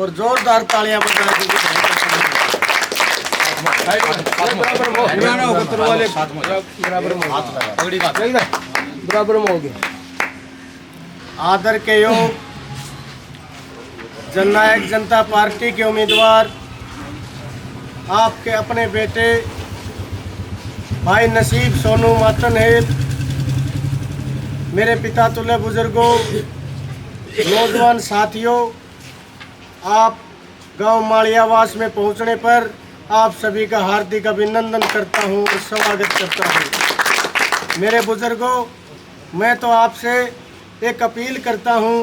और जोरदार तालियां बजा दीजिए। बराबर में हो गया। आदर के योग जननायक जनता पार्टी के उम्मीदवार आपके अपने बेटे भाई नसीब सोनू मातनहेल, मेरे पिता तुल्य बुजुर्गों, नौजवान साथियों, आप गांव मालियावास में पहुंचने पर आप सभी का हार्दिक अभिनंदन करता हूं और स्वागत करता हूं। मेरे बुजुर्गों, मैं तो आपसे एक अपील करता हूं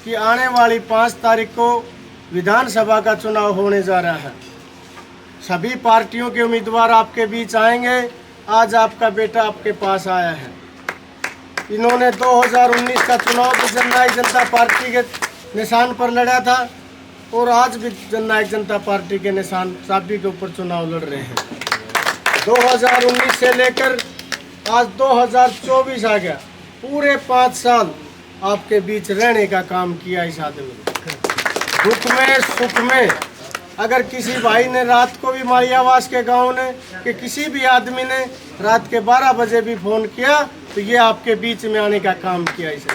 कि आने वाली 5 तारीख को विधानसभा का चुनाव होने जा रहा है। सभी पार्टियों के उम्मीदवार आपके बीच आएंगे। आज आपका बेटा आपके पास आया है। इन्होंने 2019 का चुनाव भी जननायक जनता पार्टी के निशान पर लड़ा था और आज भी जननायक जनता पार्टी के निशान साबी के ऊपर चुनाव लड़ रहे हैं। 2019 से लेकर आज 2024 आ गया, पूरे 5 साल आपके बीच रहने का काम किया इस आदमी ने। दुख में सुख में अगर किसी भाई ने रात को भी मालियावास के गांव ने कि किसी भी आदमी ने रात के 12 बजे भी फ़ोन किया तो ये आपके बीच में आने का काम किया इसने।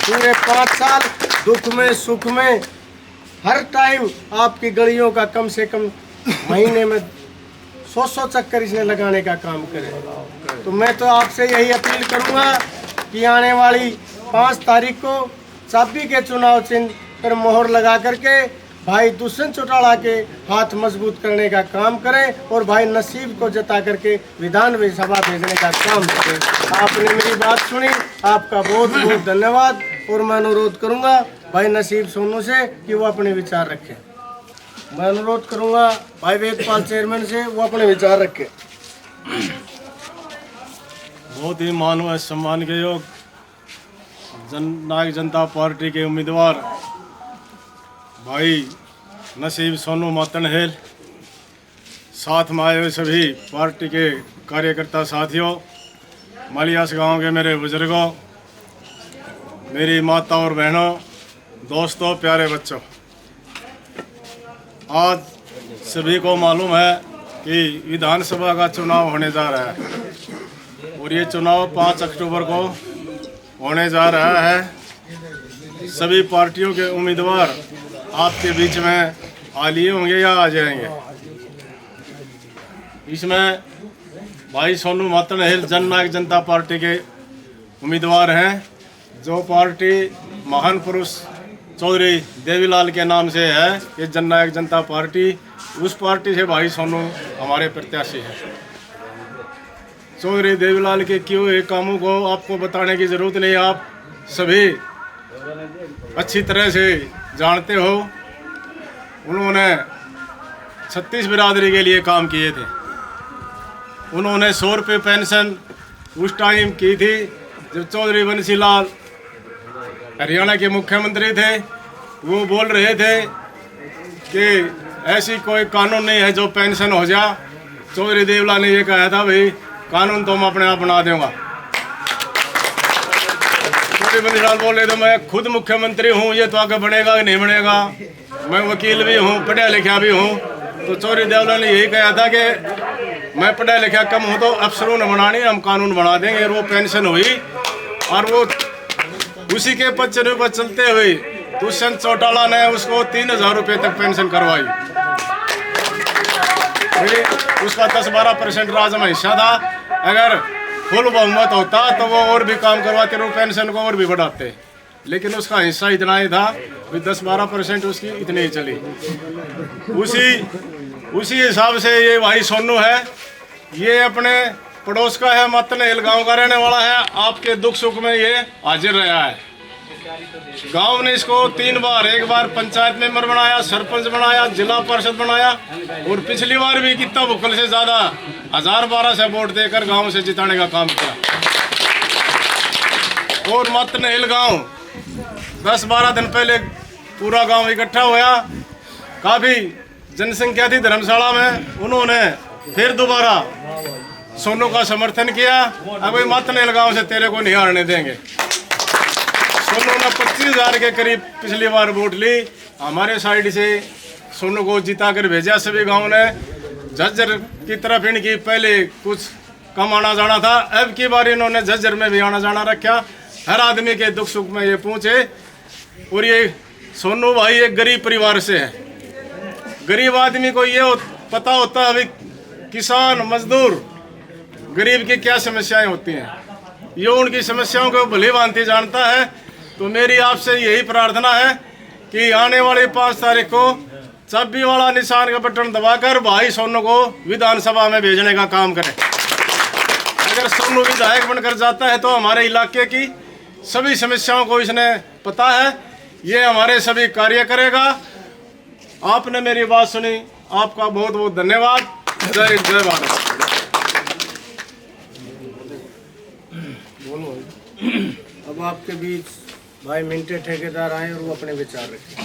पूरे 5 साल दुख में सुख में हर टाइम आपकी गलियों का कम से कम महीने में 100 चक्कर इसने लगाने का काम करे। तो मैं तो आपसे यही अपील करूंगा कि आने वाली 5 तारीख को चाबी के चुनाव चिन्ह पर मोहर लगा करके भाई दुष्यंत चौटाला के हाथ मजबूत करने का काम करें और भाई नसीब को जता करके विधानसभा भेजने का काम करें। आपने मेरी बात सुनी, आपका बहुत बहुत धन्यवाद। और मैं अनुरोध करूंगा भाई नसीब सोनू से कि वो अपने विचार रखें। मैं अनुरोध करूंगा भाई वेदपाल चेयरमैन से, वो अपने विचार रखें। बहुत ही मानव सम्मान के योग जननायक जनता पार्टी के उम्मीदवार भाई नसीब सोनू मातनहेल, साथ में आए हुए सभी पार्टी के कार्यकर्ता साथियों, मालियास गांव के मेरे बुजुर्गों, मेरी माता और बहनों, दोस्तों, प्यारे बच्चों, आज सभी को मालूम है कि विधानसभा का चुनाव होने जा रहा है और ये चुनाव 5 अक्टूबर को होने जा रहा है। सभी पार्टियों के उम्मीदवार आपके बीच में आ लिए होंगे या आ जाएंगे। इसमें भाई सोनू मातनहेल जननायक जनता पार्टी के उम्मीदवार हैं। जो पार्टी महान पुरुष चौधरी देवीलाल के नाम से है, ये जननायक जनता पार्टी, उस पार्टी से भाई सोनू हमारे प्रत्याशी हैं। चौधरी देवीलाल के किए हुए कामों को आपको बताने की ज़रूरत नहीं, आप सभी अच्छी तरह से जानते हो। उन्होंने 36 बिरादरी के लिए काम किए थे। उन्होंने 100 रुपये पेंशन उस टाइम की थी जब चौधरी बंसी लाल हरियाणा के मुख्यमंत्री थे। वो बोल रहे थे कि ऐसी कोई कानून नहीं है जो पेंशन हो जा। चौधरी देवीलाल ने ये कहा था, भाई कानून तो मैं अपने आप बना दूंगा। चौधरी बंसी लाल बोले तो मैं खुद मुख्यमंत्री हूँ, ये तो आगे बनेगा कि नहीं बनेगा, मैं वकील भी हूँ, पढ़ा लिखा भी हूँ। तो चौधरी देवीलाल ने यही कहा था कि मैं पढ़ा लिखा कम हूँ तो अफसरों ने बनानी, हम कानून बना देंगे। और वो पेंशन हुई और वो उसी के पचने पर चलते हुए दुष्यंत चौटाला ने उसको 3000 रुपये तक पेंशन करवाई। उसका 10-12% राज में हिस्सा था। अगर फुल बहुमत होता तो वो और भी काम करवाते, वो पेंशन को और भी बढ़ाते, लेकिन उसका हिस्सा इतना ही था, 10-12% उसकी इतनी ही चली। उसी हिसाब से ये भाई सोनू है, ये अपने पड़ोस का है, मातनहेल गांव का रहने वाला है। आपके दुख सुख में ये हाजिर रहा है। गांव ने इसको 3 बार, एक बार पंचायत मेंबर बनाया, सरपंच बनाया, जिला परिषद बनाया और पिछली बार भी कितना भुक्कल से ज़्यादा 1012 से वोट देकर गांव से जिताने का काम किया। और मातनहेल गांव 10-12 दिन पहले पूरा गांव इकट्ठा हुआ, काफ़ी जनसंख्या थी धर्मशाला में। उन्होंने फिर दोबारा सोनू का समर्थन किया। अब मातनहेल गांव से तेरे को नहीं हारने देंगे। सोनू ने 25,000 के करीब पिछली बार वोट ली। हमारे साइड से सोनू को जिता कर भेजा सभी गाँव ने। झज्जर की तरफ इनकी पहले कुछ कम आना जाना था, अब की बार इन्होंने झज्जर में भी आना जाना रखा। हर आदमी के दुख सुख में ये पहुँचे। और ये सोनू भाई एक गरीब परिवार से है। गरीब आदमी को ये पता होता है अभी किसान मजदूर गरीब की क्या समस्याएं होती हैं, ये उनकी समस्याओं को भली भांति जानता है। तो मेरी आपसे यही प्रार्थना है कि आने वाली 5 तारीख को चाबी वाला निशान का बटन दबाकर भाई सोनू को विधानसभा में भेजने का काम करें। अगर सोनू विधायक बनकर जाता है तो हमारे इलाके की सभी समस्याओं को इसने पता है, ये हमारे सभी कार्य करेगा। आपने मेरी बात सुनी, आपका बहुत बहुत धन्यवाद। जय हिंद, जय भारत। अब आपके बीच भाई मिंटे ठेकेदार आए और वो अपने विचार रखें।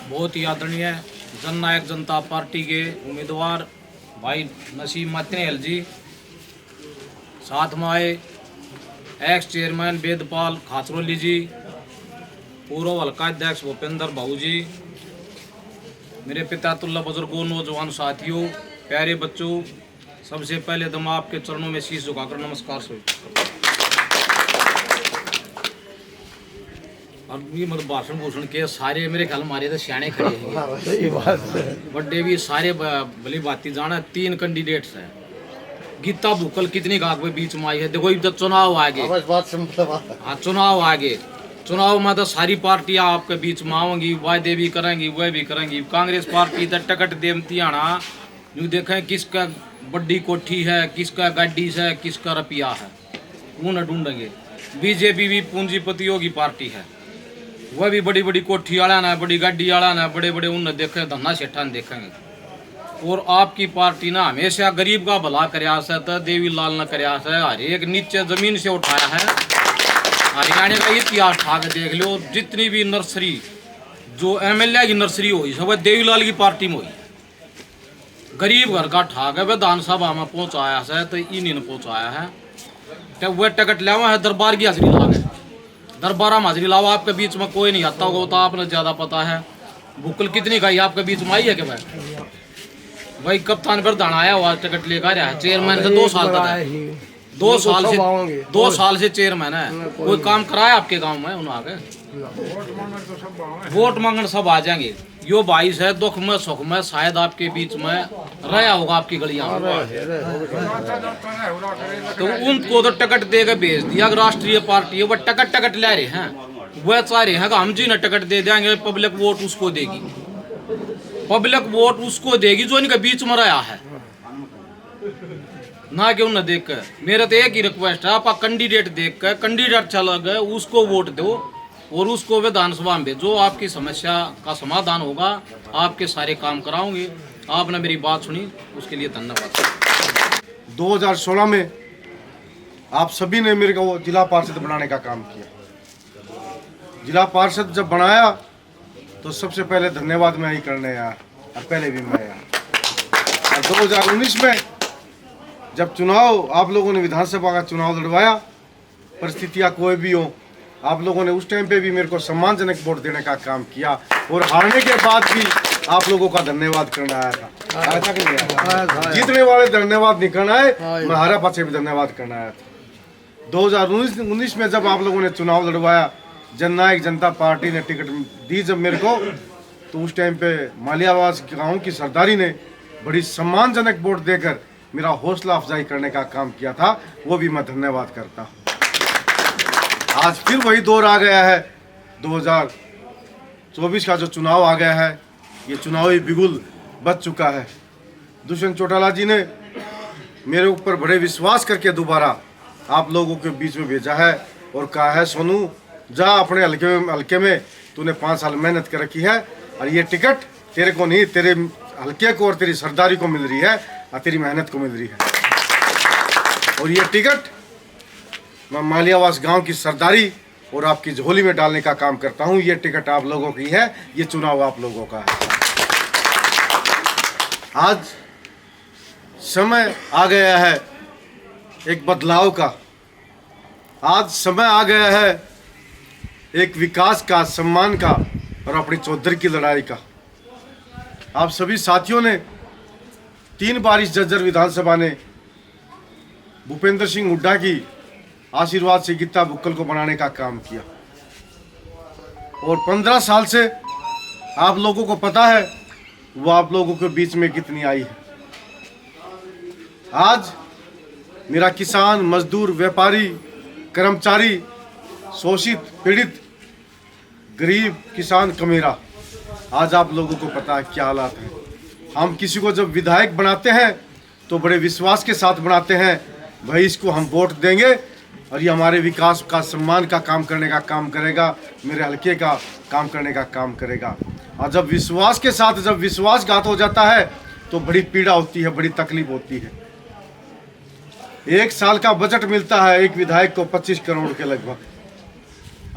बहुत ही आदरणीय जननायक जनता पार्टी के उम्मीदवार भाई नसीम मतनेल जी, साथ में आए एक्स चेयरमैन वेदपाल खाचरोली जी, पूर्व हल्का अध्यक्ष भूपेंद्र भाऊ जी, मेरे पिता तुल्ला बुजुर्गों, नौजवान साथियों, प्यारे बच्चों, सबसे पहले तो मैं आपके चरणों में शीश झुकाकर नमस्कार स्वीकार। अब ये मतलब भाषण भूषण के सारे मेरे ख्याल मारे तो सियाने खड़े हैं, सही बात है। बड़े भी सारे भली बाती जाना। 3 कैंडिडेट्स हैं। गीता भूकल कितनी गाग में बीच में आई है। देखो इधर चुनाव आगे, हाँ चुनाव आगे, चुनाव में तो सारी पार्टियां आपके बीच में आएंगी, वायदे भी करेंगी, वह भी करेंगी। कांग्रेस पार्टी तो टिकट देती आना, यूँ देखें किसका बड़ी कोठी है, किसका गाड़ी है, किसका रुपया है, वो न ढूंढेंगे। बीजेपी भी पूंजीपतियों की पार्टी है, वह भी बड़ी बड़ी कोठी वाला ना, बड़ी गाड़ी वाला ना, बड़े बड़े उन देखे धन्ना सेठा देखेंगे। और आपकी पार्टी ना हमेशा गरीब का भला करयास है, तो देवी लाल ने करयास है। हर एक नीचे जमीन से उठाया है। हरियाणा का इतिहास उठा के देख लो, जितनी भी नर्सरी जो एमएलए की नर्सरी हुई सब देवीलाल की पार्टी में हुई। गरीब घर का ठाक है, विधानसभा में पहुंचाया है तो इन्हीं ने पहुंचाया है। जब वह टिकट लेवा है दरबार की हाजिरी लागे, दरबार में हाजिरी लावा। आपके बीच में कोई नहीं आता होगा, तो आपने ज़्यादा पता है। भूकल कितनी खाई आपके बीच में आई है कि भाई कप्तान प्रधान आया हुआ टिकट लेकर आया है। चेयरमैन से 2 साल तक है, 2 साल से चेयरमैन है। कोई काम कराया आपके गांव में? उन्होंने आगे वोट मांगने सब आ जाएंगे। यो भाई है दुख में सुख में शायद आपके बीच में रहा होगा आपकी गलियां में, तो उनको तो टिकट देकर भेज दिया। राष्ट्रीय पार्टी है वह टिकट ले रहे हैं, वह चाह रहे हैं कि हम जी ने टिकट दे देंगे, पब्लिक वोट उसको देगी, पब्लिक वोट उसको देगी जो इनके बीच में रहा है, ना कि उन्हें देख कर। मेरा तो एक ही रिक्वेस्ट है, आप कैंडिडेट देख कर, कैंडिडेट चला गए उसको वोट दो और उसको विधानसभा में भेजो। आपकी समस्या का समाधान होगा, आपके सारे काम कराओगे। आपने मेरी बात सुनी उसके लिए धन्यवाद। 2016 में आप सभी ने मेरे को जिला पार्षद बनाने का काम किया। जिला पार्षद जब बनाया तो सबसे पहले धन्यवाद मैं ही करने आया, और पहले भी मैं आया। और 2019 में जब चुनाव आप लोगों ने विधानसभा का चुनाव लड़वाया, परिस्थितियाँ कोई भी हो, आप लोगों ने उस टाइम पे भी मेरे को सम्मानजनक वोट देने का काम किया। और हारने के बाद भी आप लोगों का धन्यवाद करना आया था कि नहीं आया? जीतने वाले धन्यवाद नहीं करना है, मैं हारा पाछे भी धन्यवाद करना आया था। 2019 में जब आप लोगों ने चुनाव लड़वाया, जननायक जनता पार्टी ने टिकट दी जब मेरे को, तो उस टाइम पे मालियावास गाँव की सरदारी ने बड़ी सम्मानजनक वोट देकर मेरा हौसला अफजाई करने का काम किया था, वो भी मैं धन्यवाद करता हूँ। आज फिर वही दौर आ गया है, 2024 का जो चुनाव आ गया है, ये चुनावी बिगुल बच चुका है। दुष्यंत चौटाला जी ने मेरे ऊपर बड़े विश्वास करके दोबारा आप लोगों के बीच में भेजा है और कहा है सोनू जा अपने हल्के में तूने 5 साल मेहनत कर रखी है, और ये टिकट तेरे को नहीं, तेरे हल्के को और तेरी सरदारी को मिल रही है और तेरी मेहनत को मिल रही है। और ये टिकट मैं मालियावास गांव की सरदारी और आपकी झोली में डालने का काम करता हूं। ये टिकट आप लोगों की है, ये चुनाव आप लोगों का है। आज समय आ गया है एक बदलाव का, आज समय आ गया है एक विकास का, सम्मान का, और अपनी चौधरी की लड़ाई का। आप सभी साथियों ने 3 बार इस झज्जर विधानसभा ने भूपेंद्र सिंह हुड्डा की आशीर्वाद से गीता बुक्कल को बनाने का काम किया और 15 साल से आप लोगों को पता है वो आप लोगों के बीच में कितनी आई है। आज मेरा किसान, मजदूर, व्यापारी, कर्मचारी, शोषित, पीड़ित, गरीब किसान कमेरा, आज आप लोगों को पता है क्या हालात है। हम किसी को जब विधायक बनाते हैं तो बड़े विश्वास के साथ बनाते हैं, भाई इसको हम वोट देंगे और ये हमारे विकास का, सम्मान का काम करने का काम करेगा, मेरे हल्के का काम करने का काम करेगा। और जब विश्वास के साथ जब विश्वासघात हो जाता है तो बड़ी पीड़ा होती है, बड़ी तकलीफ होती है। 1 साल का बजट मिलता है एक विधायक को 25 करोड़ के लगभग।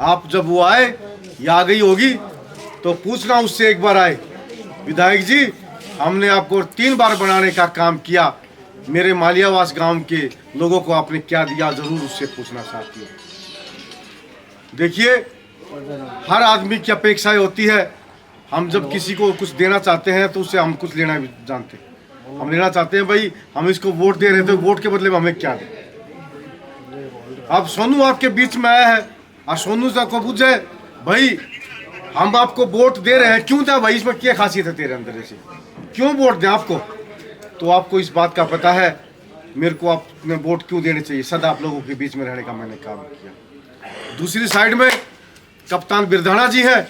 आप जब वो आए या आ गई होगी तो पूछना उससे, एक बार आए, विधायक जी हमने आपको 3 बार बनाने का काम किया, मेरे मालियावास गांव के लोगों को आपने क्या दिया, जरूर उससे पूछना चाहती हूँ। देखिए, हर आदमी की अपेक्षाएं होती है। हम जब किसी को कुछ देना चाहते हैं तो उससे हम कुछ लेना भी जानते हैं। हम लेना चाहते हैं, भाई हम इसको वोट दे रहे थे, वोट के बदले में हमें क्या दे। अब सोनू आपके बीच में आया है और सोनू से को पूछे, भाई हम आपको वोट दे रहे हैं, क्यों था भाई, इसमें क्या खासियत है तेरे अंदर से, क्यों वोट दें आपको? तो आपको इस बात का पता है मेरे को आपने वोट क्यों देने चाहिए। सदा आप लोगों के बीच में रहने का मैंने काम किया। दूसरी साइड में कप्तान बिरधाना जी है,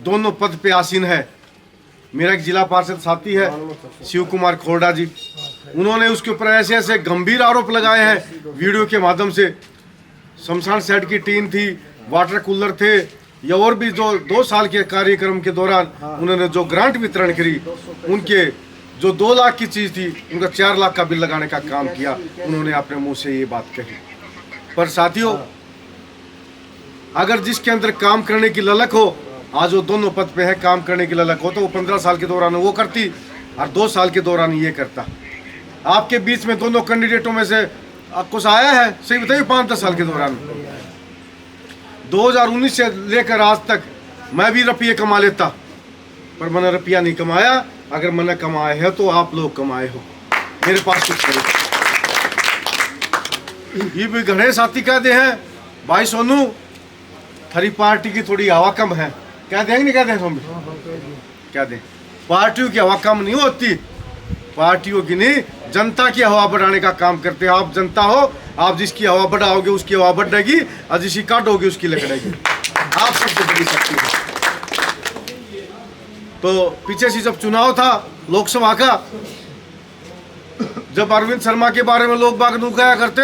दोनों पद पे आसीन है। मेरा एक जिला पार्षद साथी है शिव कुमार खोरडा जी, उन्होंने उसके ऊपर ऐसे ऐसे गंभीर आरोप लगाए हैं वीडियो के माध्यम से। शमशान सेट की टीम थी, वाटर कूलर थे, या और भी जो 2 साल के कार्यक्रम के दौरान उन्होंने जो ग्रांट वितरण करी, उनके जो 2 लाख की चीज़ थी उनका 4 लाख का बिल लगाने का काम किया। उन्होंने अपने मुंह से ये बात कही। पर साथियों, अगर जिसके अंदर काम करने की ललक हो, आज वो दोनों पद पे है, काम करने की ललक हो, तो वो 15 साल के दौरान वो करती और 2 साल के दौरान ये करता। आपके बीच में दोनों कैंडिडेटों में से कुछ आया है, सही बताइए, 5-10 साल के दौरान 2019 से लेकर आज तक मैं भी रुपये कमा लेता, पर मैंने रुपया नहीं कमाया। अगर मैंने कमाए है तो आप लोग कमाए हो, मेरे पास कुछ करो। ये भी घने साथी कहते हैं, भाई सोनू थारी पार्टी की थोड़ी हवा कम है, क्या देंगे नहीं, क्या दें सोनू, क्या दें। पार्टियों की हवा कम नहीं होती, पार्टियों की नहीं, जनता की हवा बढ़ाने का काम करते हैं। आप जनता हो, आप जिसकी हवा बढ़ाओगे उसकी हवा बढ़ेगी और जिसकी काटोगे उसकी लकड़ेगी। आप सबसे बड़ी शक्ति है। तो पीछे से जब चुनाव था लोकसभा का, जब अरविंद शर्मा के बारे में लोग बाग नुकाया करते,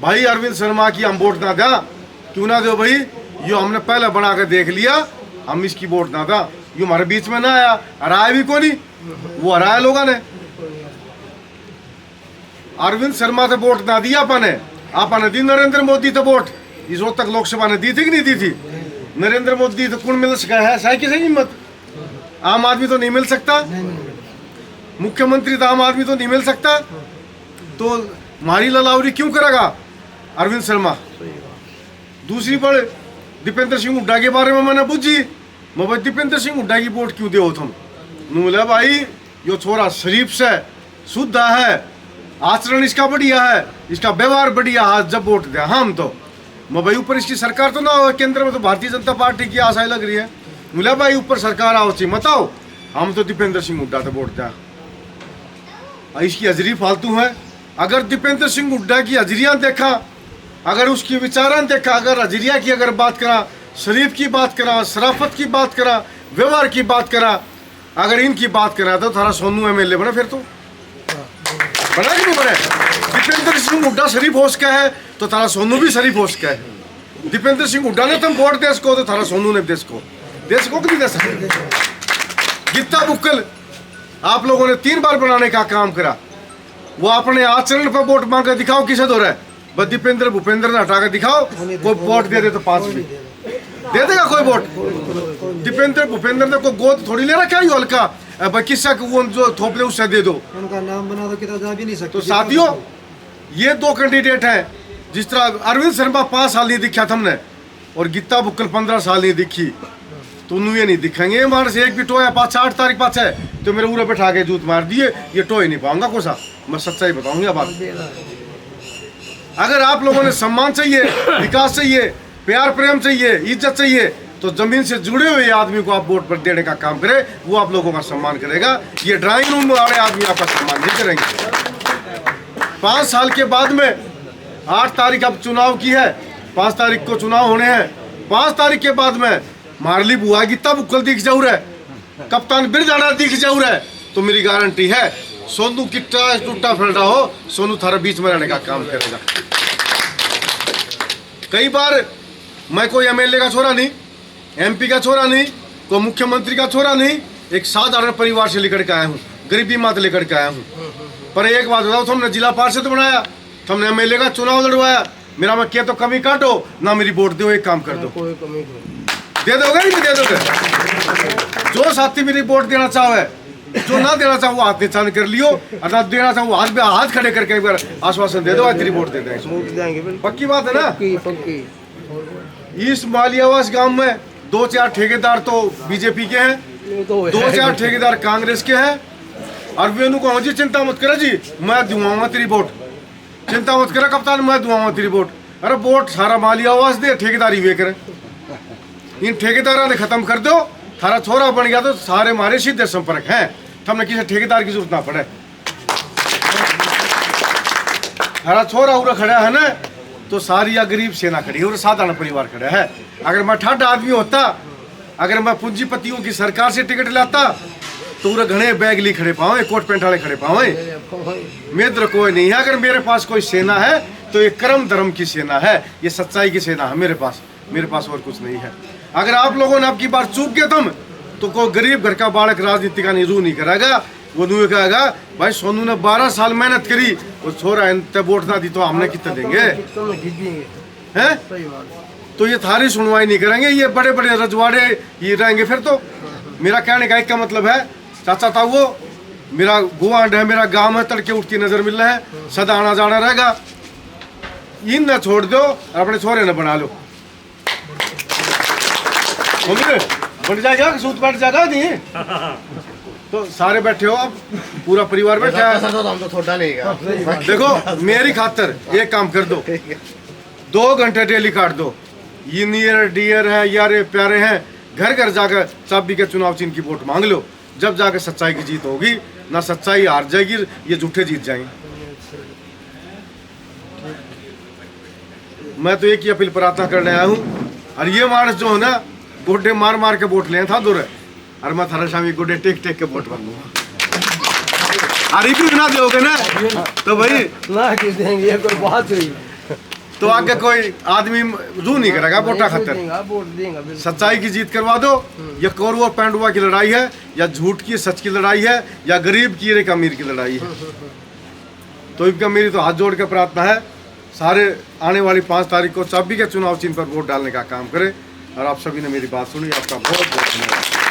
भाई अरविंद शर्मा की हम वोट ना था, क्यों ना दो भाई, यो हमने पहले बना कर देख लिया, हम इसकी वोट ना था, यो हमारे बीच में ना आया, हराया भी कौन, वो हराया लोगों ने। अरविंद शर्मा से वोट ना दिया आपने दी नरेंद्र मोदी तो वोट, इस वक्त तक लोकसभा ने दी थी कि नहीं दी थी? नरेंद्र मोदी तो कौन मिल सका है, सही की सही हिम्मत? आम आदमी तो नहीं मिल सकता, मुख्यमंत्री तो आम आदमी तो नहीं मिल सकता, तो मारी ललावरी क्यों करेगा अरविंद शर्मा? दूसरी बार दीपेंद्र सिंह हुड्डा के बारे में मैंने पूछी, मैं भाई दीपेंद्र सिंह हुड्डा की वोट क्यों दे तुम? बोला भाई यो छोरा शरीफ से शुद्ध है, आचरण इसका बढ़िया है, इसका व्यवहार बढ़िया है, जब वोट दे हम तो। मैं भाई ऊपर इसकी सरकार तो ना हो, केंद्र में तो भारतीय जनता पार्टी की आशाएं लग रही है। बोला भाई ऊपर सरकार आओ चाहिए मत आओ, हम तो दीपेंद्र सिंह हुड्डा से वोट दें। इसकी हजरी फालतू है। अगर दीपेंद्र सिंह हुड्डा की हजरियाँ देखा, अगर उसकी विचारान देखा, अगर हजरिया की अगर बात करा, शरीफ की बात करा, शराफत की बात करा, व्यवहार की बात करा, अगर इनकी बात करा तो थारा सोनू MLA बना, फिर तो बना कि नहीं बने? दीपेंद्र सिंह हुड्डा शरीफ हो सका है तो थारा सोनू भी शरीफ हो सका है। दीपेंद्र सिंह हुड्डा ने तुम वोट देश को, तो थारा सोनू ने देश को नहीं दे सके। गीता बुक्कल आप लोगों ने 3 बार बनाने का काम करा, वो अपने आचरण पर वोट मांग कर दिखाओ किसे दो रहा है। बस दीपेंद्र भूपेंद्र ने हटा कर दिखाओ, कोई वोट दे दे तो 5 भी दे देगा कोई वोट। दीपेंद्र भूपेंद्र ने कोई गोद थोड़ी ले रखा है हल्का, किस्सा वो जो थोप ले उससे दे दो, उनका नाम बना दो, कितना जा भी नहीं सकते। तो साथियों ये 2 कैंडिडेट हैं। जिस तरह अरविंद शर्मा 5 साल नहीं दिखा था हमने, और गीता बुक्कल 15 साल नहीं दिखी, तुम ये नहीं दिखेंगे हमारे से एक भी टोया 5-8 तारीख पास है तो मेरे उरे बैठा के जूत मार दिए, ये टोए नहीं पाऊंगा कोसा। मैं सच्चाई बताऊंगा बात। अगर आप लोगों ने सम्मान चाहिए, विकास चाहिए, प्यार प्रेम चाहिए, इज्जत चाहिए, तो जमीन से जुड़े हुए आदमी को आप वोट पर देने का काम करें, वो आप लोगों का सम्मान करेगा। ये ड्राइंग रूम वाले आदमी आपका सम्मान नहीं करेंगे। 5 साल के बाद में 8 तारीख अब चुनाव की है, 5 तारीख को चुनाव होने हैं। 5 तारीख के बाद में मारली बुआ गीता बुक्कल दिख जाऊ रहे, कप्तान बिरजाना दिख जाऊ रहे, तो मेरी गारंटी है सोनू किट्टा टूटा फलटा हो, सोनू थारा बीच में रहने का काम करेगा। कई बार मैं कोई एमएलए का छोरा नहीं, एमपी का छोरा नहीं, कोई मुख्यमंत्री का छोरा नहीं, एक साधारण परिवार से लेकर के आया हूँ, गरीबी मात लेकर के आया हूँ। पर एक बात बताओ, तुमने जिला पार्षद बनाया, तुमने एमएलए का चुनाव लड़वाया, मेरा मैं क्या तो कमी काटो ना, मेरी वोट दो, एक काम कर दो, कोई कमी नहीं। दे दोगे नहीं दे दोगे? जो साथी मेरी वोट देना चाहे, जो ना देना चाहे वो हाथ निशान कर लियो, और ना देना चाहे वो हाथ पे हाथ खड़े करके एक बार आश्वासन दे दो, आज तेरी वोट दे देंगे। वोट देंगे बिल्कुल, पक्की बात है ना? पक्की। इस मालियावास गांव में 2-4 ठेकेदार तो बीजेपी के हैं, ये तो है। 2-4 ठेकेदार कांग्रेस के हैं, और वेनु को जी चिंता मत करो जी, मैं दूंगा तेरी वोट, चिंता मत करो कप्तान, मैं दूंगा तेरी वोट। अरे वोट सारा मालियावास दे, ठेकेदारी वे करे। इन ठेकेदारों ने खत्म कर दो, थारा छोरा बन गया तो सारे हमारे सीधे संपर्क हैं, हमने किसी ठेकेदार की जरूरत ना पड़े। थारा छोरा उरा खड़ा है ना, तो सारी या गरीब सेना खड़ी है और साधारण परिवार खड़ा है। अगर मैं ठाडा आदमी होता, अगर मैं पूंजीपतियों की सरकार से टिकट लाता, तो उरा घने बैग ली खड़े पावे, कोट पैंट वाले खड़े पावे, मित्र कोई नहीं है। अगर मेरे पास कोई सेना है तो ये कर्म धर्म की सेना है, ये सच्चाई की सेना है मेरे पास और कुछ नहीं है। अगर आप लोगों ने आपकी बार चूक गए तुम, तो कोई गरीब घर का बालक राजनीति का रू नहीं करेगा, वो नुए कहेगा भाई सोनू ने 12 साल मेहनत करी, वो छोरा वोट ना दी तो हमने कितना देंगे हैं? तो ये थारी सुनवाई नहीं करेंगे, ये बड़े बड़े रजवाड़े ये रहेंगे फिर तो। मेरा कहने का एक का मतलब है, चाचा था वो मेरा गुआंढ है, मेरा गांव है, तड़के उठती नजर मिल रहा है, सदा आना जाना रहेगा। इन न छोड़ दो, अपने छोरे न बना लो, बन जाएगा, सूत बैठ जाएगा नहीं। तो सारे बैठे हो, अब पूरा परिवार बैठा है। हम तो छोटा लेगा। देखो मेरी खातर एक काम कर दो, 2 घंटे डेली काट दो। ये नियर डियर है, यारे प्यारे हैं, घर घर जाकर चाबी के चुनाव चिन्ह की वोट मांग लो, जब जाकर सच्चाई की जीत होगी। ना सच्चाई हार जाएगी, ये झूठे जीत जाएंगे। मैं तो एक ही अपील प्रार्थना करने आया हूँ, और ये मानस जो है ना, गोड्डे मार मार के वोट ले था दूर है, और मैं थारा शामी गोड्डे टेक टेक के वोट मांगूंगा। अरे भी ना दोगे ना तो भाई ना किस देंगे, ये कोई बात हुई तो आगे कोई आदमी रू नहीं करेगा वोटा खातर। वोट देंगे बिल्कुल। सच्चाई की जीत करवा दो। ये कौरवा पेंडुआ की लड़ाई है, या झूठ की सच की लड़ाई है, या गरीब की एक अमीर की लड़ाई है। तो इनका मेरी तो हाथ जोड़ के प्रार्थना है, सारे आने वाली 5 तारीख को चाबी के चुनाव चिन्ह पर वोट डालने का काम करें। और आप सभी ने मेरी बात सुनी, आपका बहुत बहुत धन्यवाद।